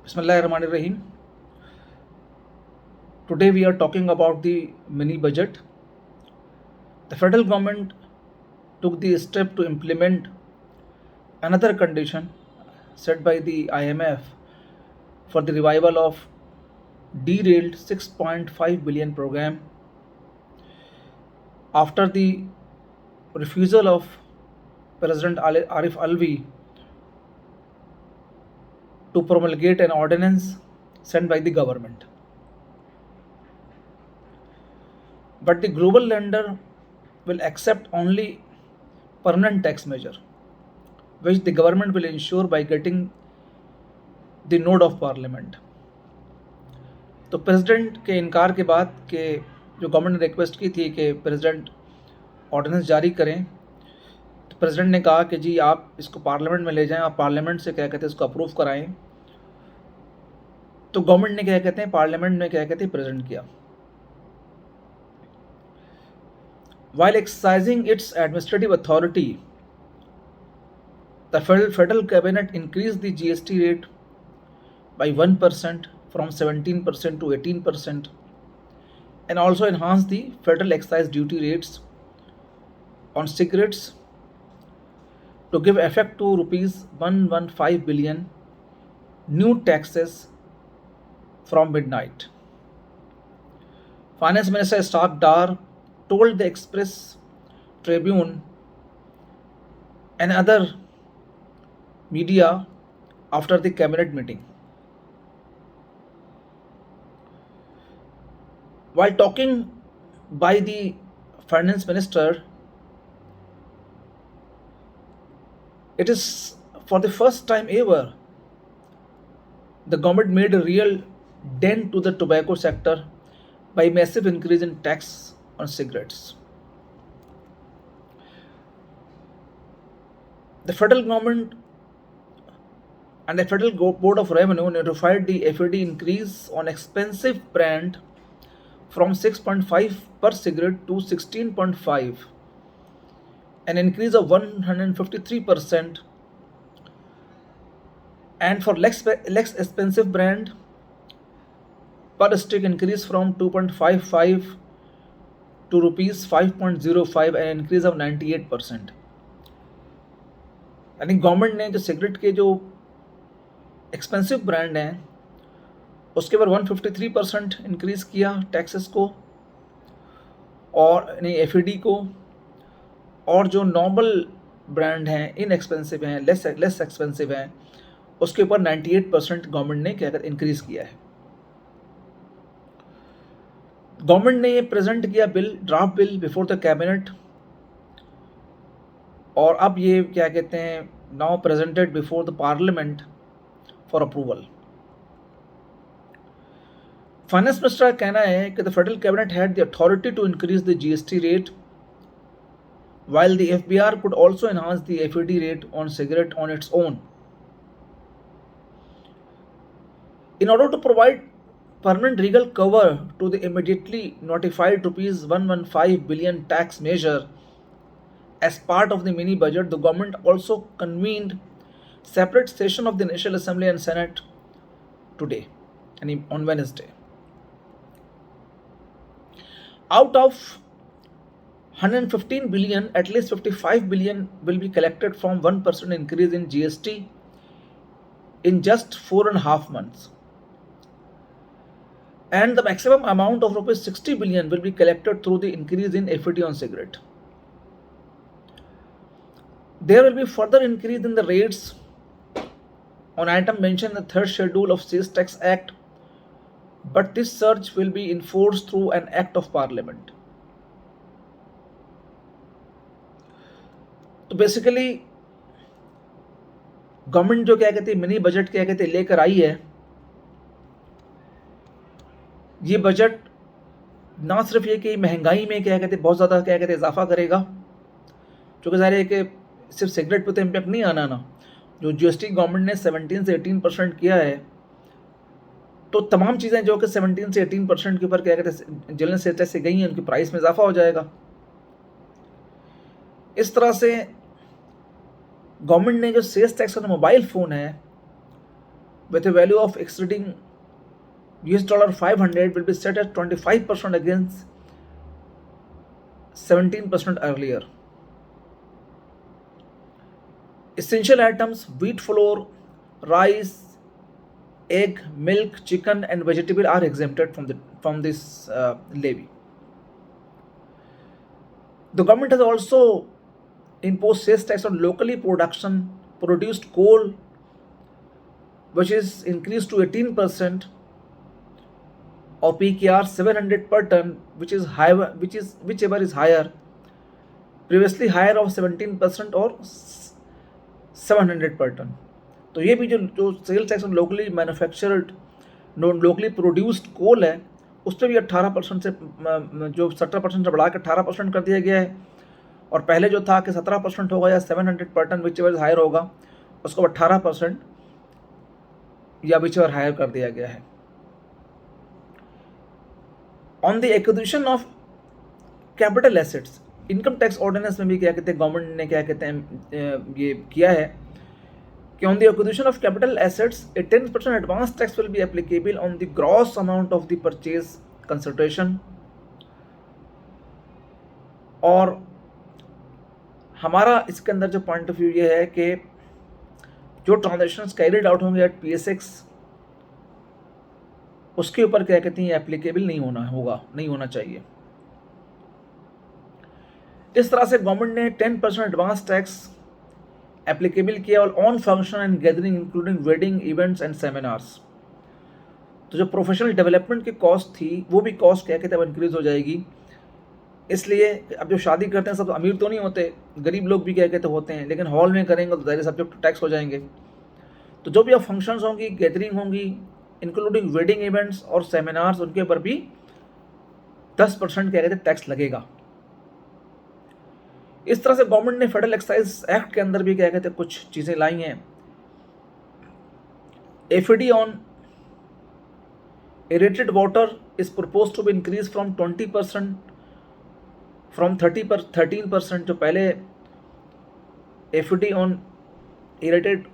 Bismillahirrahmanirrahim. Today we are talking about the mini budget. The federal government took the step to implement another condition set by the IMF for the revival of derailed 6.5 billion program after the refusal of President Arif Alvi to promulgate an ordinance sent by the government. But the global lender will accept only permanent tax measure, which the government will ensure by getting the nod of parliament. तो president के इनकार के बाद कि जो government ने request की थी कि प्रेसिडेंट ऑर्डिनेंस जारी करें, तो प्रेसिडेंट ने कहा कि जी आप इसको पार्लियामेंट में ले जाएं, आप पार्लियामेंट से क्या कहते हैं इसको अप्रूव कराएं। तो गवर्नमेंट ने क्या कहते हैं पार्लियामेंट में क्या कहते हैं प्रेजेंट किया। While exercising its administrative authority, the federal cabinet increased the GST rate by 1% from 17% to 18% and also enhanced the federal excise duty rates on cigarettes to give effect to rupees 115 billion new taxes from midnight. Finance Minister Ishaq Dar told the Express Tribune and other media after the cabinet meeting. While talking by the finance minister, it is for the first time ever the government made a real dent to the tobacco sector by massive increase in tax on cigarettes. The federal government and the Federal Board of Revenue notified the FAD increase on expensive brand from 6.5 per cigarette to 16.5, an increase of 153%, and for less expensive brand per stick increase from 2.55 to rupees 5.05, an increase of 98%. यानी government ने जो cigarette के जो expensive brand हैं उसके ऊपर 153% increase किया taxes को, और यानी एफईडी को, और जो नॉर्मल ब्रांड हैं इनएक्सपेंसिव हैं लेस एक्सपेंसिव हैं उसके ऊपर 98% गवर्नमेंट ने क्या कहते इंक्रीज़ किया है। गवर्नमेंट ने ये प्रेजेंट किया bill, draft bill before the cabinet, और अब ये क्या कहते हैं now presented before the parliament for approval. Finance minister का कहना है कि the federal cabinet had the authority to increase the GST rate while the FBR could also enhance the FAD rate on cigarette on its own. In order to provide permanent legal cover to the immediately notified rupees 115 billion tax measure as part of the mini budget, the government also convened separate session of the National Assembly and Senate today, and on Wednesday. Out of 115 billion, at least 55 billion will be collected from 1% increase in GST in just 4.5 months. And the maximum amount of rupees 60 billion will be collected through the increase in FAT on cigarette. There will be further increase in the rates on item mentioned in the third schedule of Sales Tax Act, but this surge will be enforced through an act of parliament. तो basically government जो क्या कहते हैं mini budget क्या कहते हैं लेकर आई है, ये बजट ना सिर्फ ये कि महंगाई में क्या कहते हैं बहुत ज़्यादा क्या कहते हैं इजाफा करेगा, क्योंकि ज़ाहिर है कि सिर्फ सिगरेट पे तो इम्पैक्ट नहीं आना ना, जो जीएसटी गवर्नमेंट ने 17 से 18% किया है, तो तमाम चीज़ें जो कि 17 से 18% के ऊपर क्या कहते हैं जनरल सेल्स टैक्स से गई हैं उनकी प्राइस में इजाफा हो जाएगा। इस तरह से गवर्नमेंट ने जो सेल्स टैक्स का मोबाइल फ़ोन है with a value of exceeding $500 will be set at 25% against 17% earlier. Essential items wheat flour, rice, egg, milk, chicken, and vegetable are exempted from this levy. The government has also imposed sales tax on locally produced coal, which is increased to 18%, or PKR 700 per ton, whichever is higher, previously higher of 17% or 700 per ton. तो ये भी जो sale tax on locally manufactured locally produced coal है उस पर भी 18% से जो 17% से बढ़ा के 18% कर दिया गया है, और पहले जो था कि 17% होगा या 700 पर टन विचेवर हायर होगा, उसको 18% या विचेवर हायर कर दिया गया है. On the acquisition of capital assets, income tax ordinance में भी क्या कहते हैं, गवर्नमेंट ने क्या कहते हैं ये किया है कि on the acquisition of capital assets, a 10% advance tax will be applicable on the gross amount of the purchase consideration. और हमारा इसके अंदर जो पॉइंट ऑफ व्यू ये है कि जो ट्रांजेक्शन्स कैरिड आउट होंगे एट PSX, उसके ऊपर क्या कहते हैं एप्लीकेबल नहीं होना चाहिए. इस तरह से गवर्नमेंट ने 10% एडवांस टैक्स एप्लीकेबल किया on function and gathering including wedding events and seminars. तो जो प्रोफेशनल डेवलपमेंट की कॉस्ट थी वो भी कॉस्ट क्या कहते हैं इंक्रीज हो जाएगी. इसलिए अब जो शादी करते हैं सब अमीर तो नहीं होते, गरीब लोग भी क्या कहते होते हैं, लेकिन हॉल में करेंगे तो ज़ाहिर सब्जेक्ट टू टैक्स हो जाएंगे. तो जो भी अब फंक्शंस होंगी, गैदरिंग होंगी, इंक्लूडिंग वेडिंग इवेंट्स और सेमिनार्स, उनके ऊपर भी 10% क्या कहते हैं टैक्स लगेगा. इस तरह से गवर्नमेंट ने फेडरल एक्साइज एक्ट के अंदर भी क्या कहते हैं कुछ चीज़ें लाई हैं. FD on irritated water is proposed to be increased from 20% from 13%. जो पहले FD ऑन irritated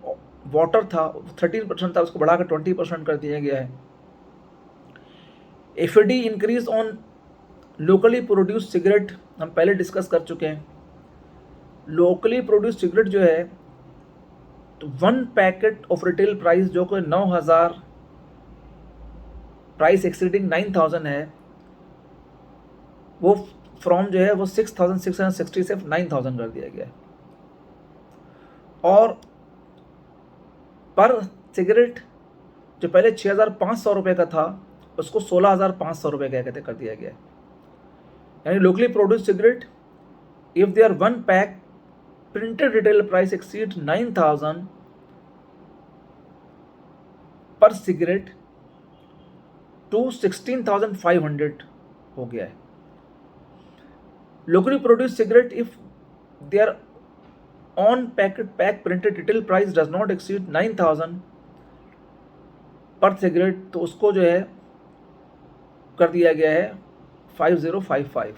वाटर था 13% था, उसको बढ़ाकर 20% कर दिया गया है. FD increase on locally produced cigarette हम पहले डिस्कस कर चुके हैं. लोकली प्रोड्यूस्ड सिगरेट जो है तो 1 पैकेट ऑफ रिटेल प्राइस जो कि 9,000 प्राइस एक्सीडिंग 9,000 है, वो फ्रॉम जो है वो 6,660 से 9,000 कर दिया गया है. और पर सिगरेट जो पहले 6,500 रुपये का था उसको 16,500 रुपये का कहते कर दिया गया है. यानी locally produced cigarette if they are 1 pack printed retail price exceeds 9,000 per cigarette to 16,500 हो गया है. locally produced cigarette if their on pack printed retail price does not exceed 9,000 per cigarette, तो उसको जो है कर दिया गया है 5055.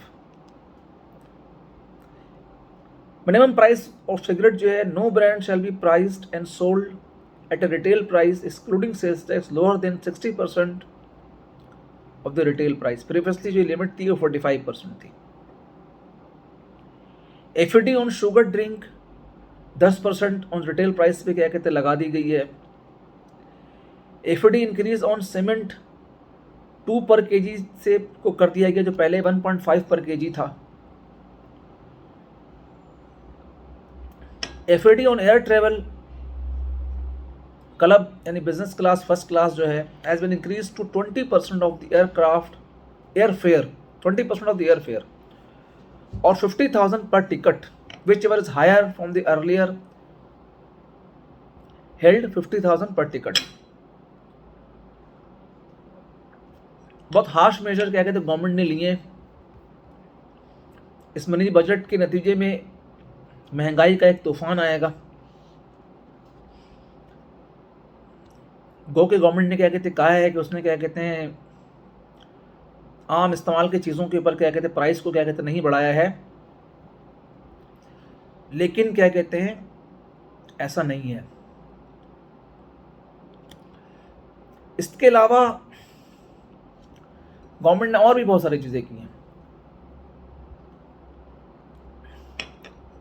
मिनिमम प्राइस ऑफ सिगरेट जो है no brand shall be priced and sold at a retail price excluding sales tax lower than 60% of the retail price. Previously जो लिमिट थी वो 45% थी. FD on sugar drink 10% on retail price पे क्या कहते लगा दी गई है. FD इंक्रीज ऑन सीमेंट 2 पर kg से को कर दिया गया जो पहले 1.5 पर kg था. FD on air travel club यानी बिजनेस क्लास फर्स्ट क्लास जो है has been increase to 20% of the air fare 20% of the air fare और 50,000 पर ticket whichever is higher from the earlier held 50,000 पर ticket. बहुत harsh major क्या कहते government ने लिए. इस मनी बजट के नतीजे में महंगाई का एक तूफान आएगा. गो के गवर्नमेंट ने क्या कहते कहा है कि उसने क्या कहते हैं आम इस्तेमाल की चीज़ों के ऊपर क्या कहते हैं प्राइस को क्या कहते नहीं बढ़ाया है, लेकिन क्या कहते हैं ऐसा नहीं है. इसके अलावा गवर्नमेंट ने और भी बहुत सारी चीज़ें की हैं।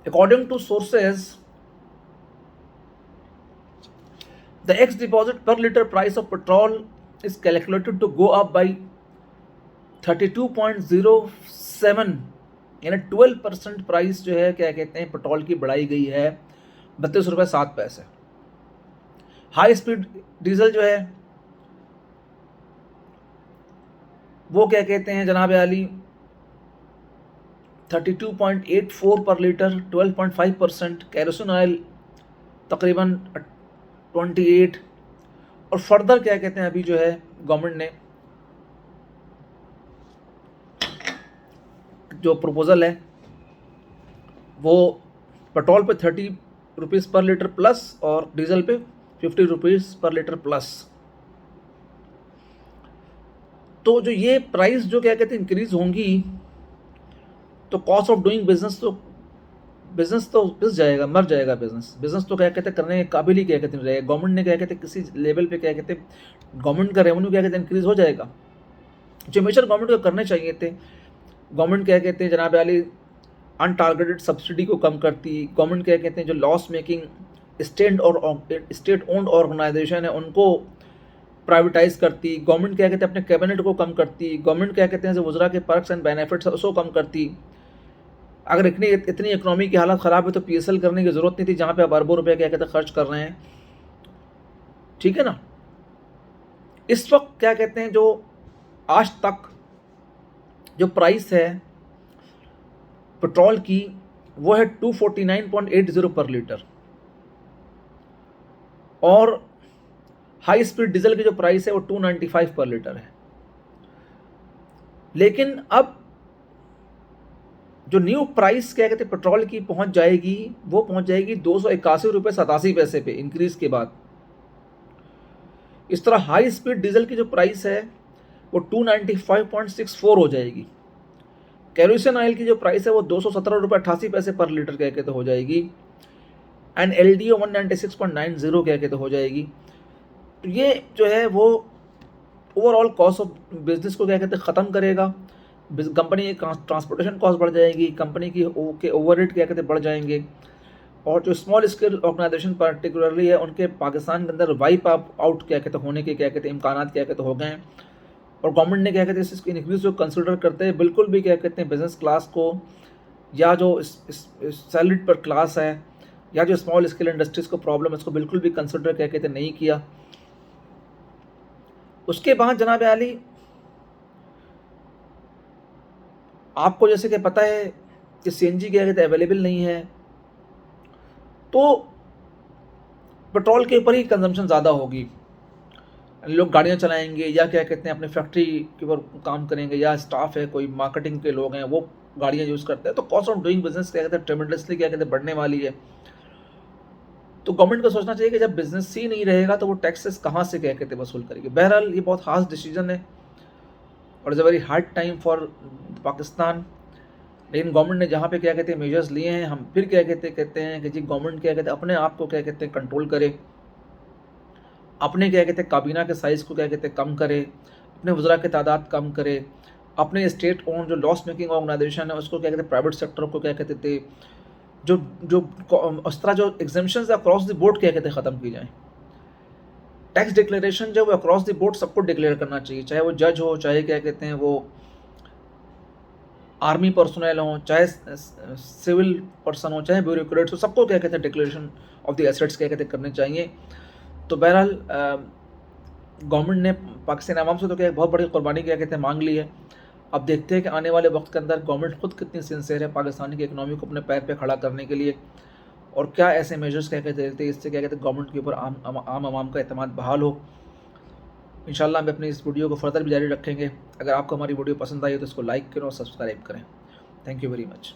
According to sources, the ex deposit per liter price of petrol is calculated to go up by 32.07, यानी 12% प्राइस जो है क्या कहते हैं पेट्रोल की बढ़ाई गई है 32 रुपये 7 पैसे। हाई स्पीड डीजल जो है वो क्या कहते हैं जनाब आली 32.84 पर लीटर 12.5%। कैरोसिन ऑयल तकरीबन 28। और फर्दर क्या कहते हैं अभी जो है गवर्नमेंट ने जो प्रपोजल है वो पेट्रोल पे 30 रुपीज़ पर लीटर प्लस और डीजल पे 50 रुपीज़ पर लीटर प्लस। तो जो ये प्राइस जो क्या कहते हैं इंक्रीज होंगी तो कॉस्ट ऑफ डूइंग बिजनेस तो पिस जाएगा, मर जाएगा बिजनेस तो क्या कहते हैं करने के काबिल ही क्या कहते हैं रहेगा। गवर्नमेंट ने क्या कहते हैं किसी लेवल पे क्या कहते हैं गवर्नमेंट का रेवेन्यू क्या कहते हैं इंक्रीज हो जाएगा, जो मेजर गवर्नमेंट को करने चाहिए थे। गवर्नमेंट क्या कहते हैं जनाब आली अनटारगेटेड सब्सिडी को कम करती। गवर्नमेंट क्या कहते हैं जो loss making state owned organisation है उनको प्राइवेटाइज करती। गवर्नमेंट क्या कहते हैं अपने कैबिनेट को कम करती। गवर्नमेंट क्या कहते हैं जो वज़रा के पर्क्स एंड बेनिफिट्स है उसको कम करती। अगर इतनी इकनॉमी की हालत ख़राब है तो PSL करने की ज़रूरत नहीं थी, जहाँ पे आप अरबों रुपये क्या कहते हैं खर्च कर रहे हैं, ठीक है ना। इस वक्त क्या कहते हैं जो आज तक जो प्राइस है पेट्रोल की वो है 249.80 पर लीटर, और हाई स्पीड डीजल की जो प्राइस है वो 295 पर लीटर है। लेकिन अब जो न्यू प्राइस क्या कहते हैं पेट्रोल की पहुंच जाएगी 281 रुपये 87 पैसे पे इंक्रीज के बाद। इस तरह हाई स्पीड डीजल की जो प्राइस है वो 295.64 हो जाएगी। कैरोसिन ऑयल की जो प्राइस है वो 217 रुपये 88 पैसे पर लीटर क्या कहते हो जाएगी, एंड LDO 196.90 क्या कहते हो जाएगी। तो ये जो है वो ओवरऑल कॉस्ट ऑफ बिजनेस को क्या कहते हैं ख़त्म करेगा। कंपनी की ट्रांसपोर्टेशन कॉस्ट बढ़ जाएगी, कंपनी की ओवरहेड क्या कहते हैं बढ़ जाएंगे, और जो स्मॉल स्केल ऑर्गेनाइजेशन पर्टिकुलरली है उनके पाकिस्तान के अंदर वाइप आउट क्या कहते होने के क्या कहते हैं इम्कान क्या कहते हो गए हैं। और गवर्नमेंट ने क्या कहते हैं इसकी इंक्रीज को कंसिडर करते हैं बिल्कुल भी क्या कहते हैं बिजनेस क्लास को या जो सैलरीड पर क्लास है या जो स्मॉल स्केल इंडस्ट्रीज को प्रॉब्लम है इसको बिल्कुल भी कंसिडर क्या कहते हैं नहीं किया। उसके बाद जनाब आली आपको जैसे कि पता है कि CNG क्या कहते हैं अवेलेबल नहीं है, तो पेट्रोल के ऊपर ही कंजम्पशन ज़्यादा होगी। लोग गाड़ियाँ चलाएंगे या क्या कहते हैं अपने फैक्ट्री के ऊपर काम करेंगे, या स्टाफ है कोई मार्केटिंग के लोग हैं वो गाड़ियाँ यूज़ करते हैं, तो कॉस्ट ऑफ डूइंग बिजनेस क्या कहते हैं ट्रेमेंडसली क्या कहते हैं बढ़ने वाली है। तो गवर्नमेंट को सोचना चाहिए कि जब बिजनेस ही नहीं रहेगा तो वो टैक्सेस कहाँ से क्या कहते हैं वसूल करेगी। बहरहाल ये बहुत खास डिसीजन है और is a very hard time for Pakistan. लेकिन गवर्नमेंट ने जहाँ पे क्या कहते हैं मेजर्स लिए हैं, हम फिर क्या कहते हैं कि जी गवर्नमेंट क्या कहते हैं अपने आप को क्या कहते हैं कंट्रोल करे, अपने क्या कहते हैं काबीना के साइज़ को क्या कहते हैं कम करे, अपने वज़रा की तादाद कम करे, अपने स्टेट ओन जो लॉस मेकिंग ऑर्गेनाइजेशन है उसको क्या कहते हैं प्राइवेट सेक्टर को क्या कहते थे जो उस तरह जो एग्जेम्पशंस अक्रॉस द बोर्ड क्या कहते हैं ख़त्म की जाए। टैक्स डिक्लेरेशन जो वो अक्रॉस द बोर्ड सबको डिक्लेयर करना चाहिए, चाहे वो जज हो, चाहे क्या कहते हैं वो आर्मी पर्सनल हो, चाहे सिविल पर्सन हो, चाहे ब्यूरोक्रेट्स हो, सबको क्या कहते हैं डिक्लेरेशन ऑफ द एसेट्स क्या कहते हैं करने चाहिए। तो बहरहाल गवर्नमेंट ने पाकिस्तान आवाम से तो क्या बहुत बड़ी कुर्बानी क्या कहते हैं मांग ली है। अब देखते हैं कि आने वाले वक्त के अंदर गवर्नमेंट खुद कितनी सिंसियर है पाकिस्तान की इकनॉमी को अपने पैर पे खड़ा करने के लिए, और क्या ऐसे मेजर्स क्या कहते हैं इससे क्या कहते हैं गवर्नमेंट के ऊपर आम आवाम का एतमाद बहाल हो। इंशाल्लाह हम अपनी इस वीडियो को फर्दर भी जारी रखेंगे। अगर आपको हमारी वीडियो पसंद आई हो तो इसको लाइक करें और सब्सक्राइब करें। Thank you very much.